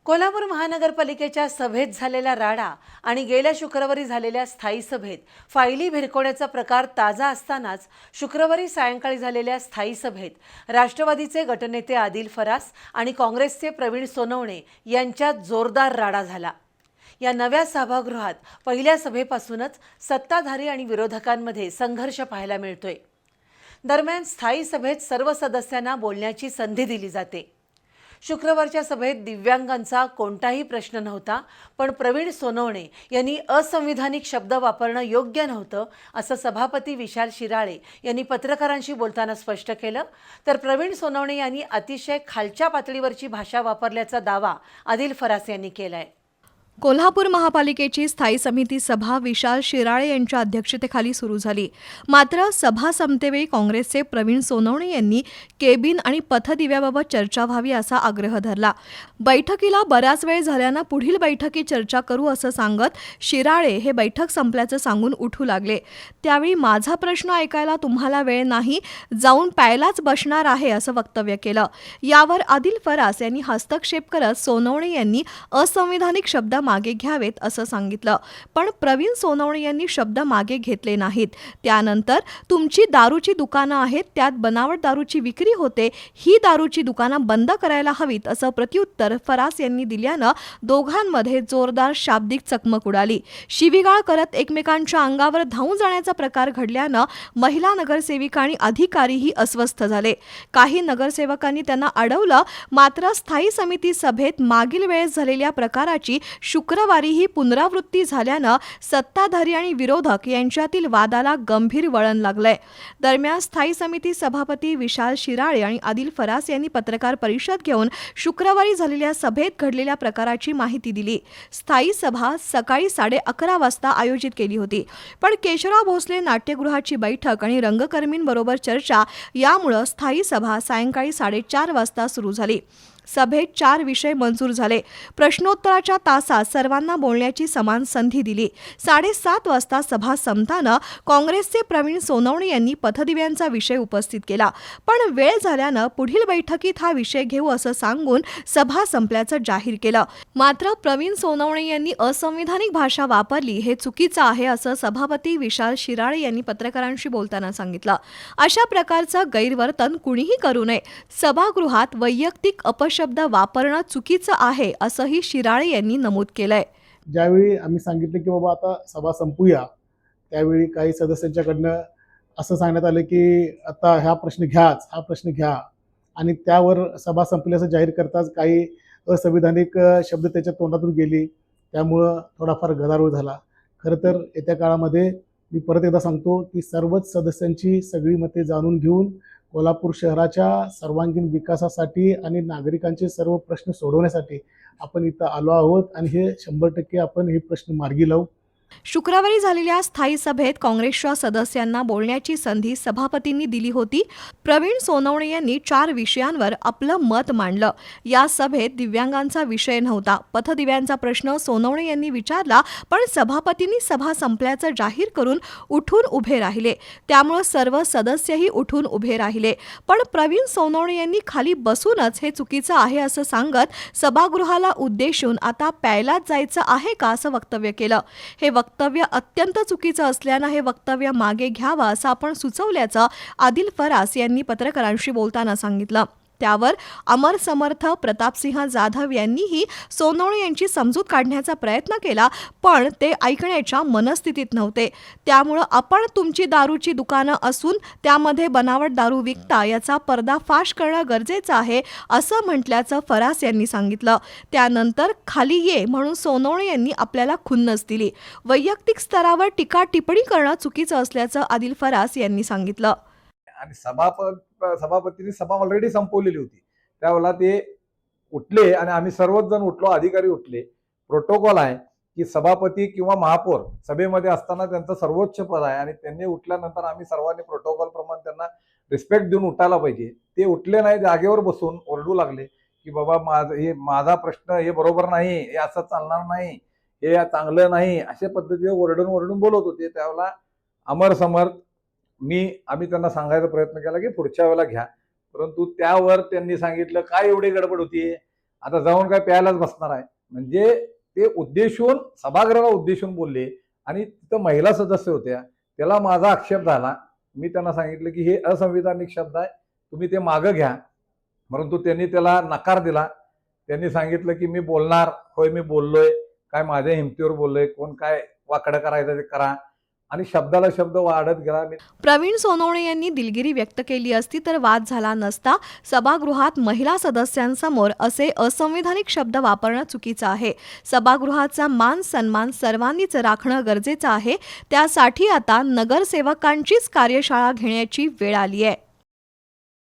कोल्हापूर महानगरपालिकेच्या सभेत झालेला राडा आणि गेल्या शुक्रवारी झालेल्या स्थायी सभेत फायली भिरकवण्याचा प्रकार ताजा असतानाच शुक्रवारी सायंकाळी झालेल्या स्थायी सभेत राष्ट्रवादीचे गटनेते आदिल फरास आणि काँग्रेसचे प्रवीण सोनवणे यांच्यात जोरदार राडा झाला। या नव्या सभागृहात पहिल्या सभेपासूनच सत्ताधारी आणि विरोधकांमध्ये संघर्ष पाहायला मिळतोय। दरम्यान स्थायी सभेत सर्व सदस्यांना बोलण्याची संधी दिली जाते। शुक्रवारच्या सभेत दिव्यांगांचा कोणताही प्रश्न नव्हता, पण प्रवीण सोनवणे यांनी असंविधानिक शब्द वापरणं योग्य नव्हतं असं सभापती विशाल शिराळे यांनी पत्रकारांशी बोलताना स्पष्ट केलं। तर प्रवीण सोनवणे यांनी अतिशय खालच्या पातळीवरची भाषा वापरल्याचा दावा आदिल फरास यांनी केलाय। कोल्हापूर महापालिकेची स्थायी समिती सभा विशाल शिराळे यांच्या अध्यक्षतेखाली सुरू झाली। मात्र सभा संपतेवेळी काँग्रेसचे प्रवीण सोनवणे यांनी केबिन आणि पथदिव्याबाबत चर्चा व्हावी असा आग्रह धरला। बैठकीला बराच वेळ झाल्यानं पुढील बैठकीत चर्चा करू असं सांगत शिराळे हे बैठक संपल्याचं सांगून उठू लागले। त्यावेळी माझा प्रश्न ऐकायला तुम्हाला वेळ नाही, जाऊन प्यायलाच बसणार आहे असं वक्तव्य केलं। यावर आदिल फरास यांनी हस्तक्षेप करत सोनवणे यांनी असंविधानिक शब्द मागे घ्यावेत असं सांगितलं, पण प्रवीण सोनवणे यांनी शब्द मागे घेतले नाहीत। त्यानंतर तुमची दारूची दुकानं आहेत, त्यात बनावट दारूची विक्री होते, ही दारूची दुकानं बंद करायला हवीत असं प्रत्युत्तर फरास यांनी दिल्यानं दोघांमध्ये जोरदार शाब्दिक चकमक उडाली। शिवीगाळ करत एकमेकांच्या अंगावर धावून जाण्याचा प्रकार घडल्यानं महिला नगरसेविका आणि अधिकारीही अस्वस्थ झाले। काही नगरसेवकांनी त्यांना अडवलं, मात्र स्थायी समिती सभेत मागील वेळेस झालेल्या प्रकाराची शुक्रवारीही पुनरावृत्ती झाल्यानं सत्ताधारी आणि विरोधक यांच्यातील वादाला गंभीर वळण लागलंय। दरम्यान स्थायी समिती सभापती विशाल शिराळे आणि आदिल फरास यांनी पत्रकार परिषद घेऊन शुक्रवारी झालेल्या सभेत घडलेल्या प्रकाराची माहिती दिली। स्थायी सभा सकाळी 11:30 वाजता आयोजित केली होती, पण केशवराव भोसले नाट्यगृहाची बैठक आणि रंगकर्मींबरोबर चर्चा यामुळे स्थायी सभा सायंकाळी 4:30 वाजता सुरू झाली। सभेत 4 विषय मंजूर झाले। प्रश्नोत्तराच्या तासात सर्वांना बोलण्याची समान संधी दिली। 7:30 वाजता सभा संपताना काँग्रेसचे प्रवीण सोनवणे यांनी पथदिव्यांचा विषय उपस्थित केला, पण वेळ झाल्यानं पुढील बैठकीत हा विषय घेऊ असं सांगून सभा संपल्याचं जाहीर केलं। मात्र प्रवीण सोनवणे यांनी असंविधानिक भाषा वापरली, हे चुकीचं आहे असं सभापती विशाल शिराळे यांनी पत्रकारांशी बोलताना सांगितलं। अशा प्रकारचं गैरवर्तन कुणीही करू नये, सभागृहात वैयक्तिक शब्द वापरणं चुकीचं आहे असंही शिराळे यांनी नमूद केलंय। ज्यावेळी आम्ही सांगितलं की बाबा आता सभा संपूया, त्यावेळी काही सदस्यांच्याकडनं असं सांगण्यात आलं की आता हा प्रश्न घ्या आणि त्यावर सभा संपली असं जाहीर करताच काही असंविधानिक शब्द त्याच्या तोंडातून गेली, त्यामुळं थोडाफार गदारोळ झाला। खरं तर येत्या काळामध्ये मी परत एकदा सांगतो की सर्वच सदस्यांची सगळी मते जाणून घेऊन कोल्हापूर शहराच्या सर्वांगीण विकासासाठी आणि नागरिकांचे सर्व प्रश्न सोडवण्यासाठी आपण इथं आलो आहोत आणि हे 100% आपण हे प्रश्न मार्गी लावू। शुक्रवारी झालेल्या स्थायी सभेत काँग्रेसच्या सदस्यांना बोलण्याची संधी सभापतींनी दिली होती। प्रवीण सोनवणे यांनी 4 विषयांवर आपलं मत मांडलं। या सभेत दिव्यांगांचा विषय नव्हता। पथदिव्यांचा प्रश्न सोनवणे यांनी विचारला, पण सभापतींनी सभा संपल्याचं जाहीर करून उठून उभे राहिले, त्यामुळे सर्व सदस्यही उठून उभे राहिले, पण प्रवीण सोनवणे यांनी खाली बसूनच हे चुकीचं आहे असं सांगत सभागृहाला उद्देशून आता प्यायलाच जायचं आहे का असं वक्तव्य केलं। हे वक्तव्य अत्यंत चुकीचं असल्यानं हे वक्तव्य मागे घ्यावं असं आपण सुचवल्याचं आदिल फरास यांनी पत्रकारांशी बोलताना सांगितलं। त्यावर अमर समर्थ प्रतापसिंह जाधव यांनीही सोनवणे यांची समजूत काढण्याचा प्रयत्न केला, पण ते ऐकण्याच्या मनस्थितीत नव्हते। त्यामुळं आपण तुमची दारूची दुकानं असून त्यामध्ये बनावट दारू विकता याचा पर्दाफाश करणं गरजेचं आहे असं म्हटल्याचं फरास यांनी सांगितलं। त्यानंतर खाली ये म्हणून सोनवणे यांनी आपल्याला खुन्नस दिली। वैयक्तिक स्तरावर टीका टिप्पणी करणं चुकीचं असल्याचं आदिल फरास यांनी सांगितलं। आणि सभापतींनी सभा ऑलरेडी संपवलेली होती, त्यावेळेला ते उठले आणि आम्ही सर्वच जण उठलो, अधिकारी उठले। प्रोटोकॉल आहे की सभापती किंवा महापौर सभेमध्ये असताना त्यांचं सर्वोच्च पद आहे आणि त्यांनी उठल्यानंतर आम्ही सर्वांनी प्रोटोकॉल प्रमाणे त्यांना रिस्पेक्ट देऊन उठायला पाहिजे। ते उठले नाही, जागेवर बसून ओरडू लागले की बाबा माझा प्रश्न हे बरोबर नाही, हे असं चालणार नाही, हे चांगलं नाही, अशा पद्धतीने ओरडून बोलत होते। त्यावेळेला अमर समर्थ आम्ही त्यांना सांगायचा प्रयत्न केला की पुढच्या वेळेला घ्या, परंतु त्यावर त्यांनी सांगितलं काय एवढी गडबड होती, आता जाऊन काय प्यायलाच बसणार आहे. म्हणजे ते उद्देशून सभागृहाला उद्देशून बोलले आणि तिथं महिला सदस्य होत्या. त्याला माझा आक्षेप झाला. मी त्यांना सांगितलं की हे असंविधानिक शब्द आहे, तुम्ही ते मागं घ्या. परंतु त्यांनी त्याला नकार दिला. त्यांनी सांगितलं की मी बोलणार, होय मी बोललोय, काय माझ्या हिमतीवर बोललोय, कोण काय वाकडं करायचं ते करा, आणि शब्दाला शब्द वाढत गेला. प्रवीण सोनवणे यांनी दिलगिरी व्यक्त केली असती तर वाद झाला नसता. सभागृहात महिला सदस्यांसमोर असे असंविधानिक शब्द वापरणं चुकीचं आहे. सभागृहाचा मान सन्मान सर्वांनीच राखणं गरजेचं आहे. त्यासाठी आता नगरसेवकांचीच कार्यशाळा घेण्याची वेळ आली आहे.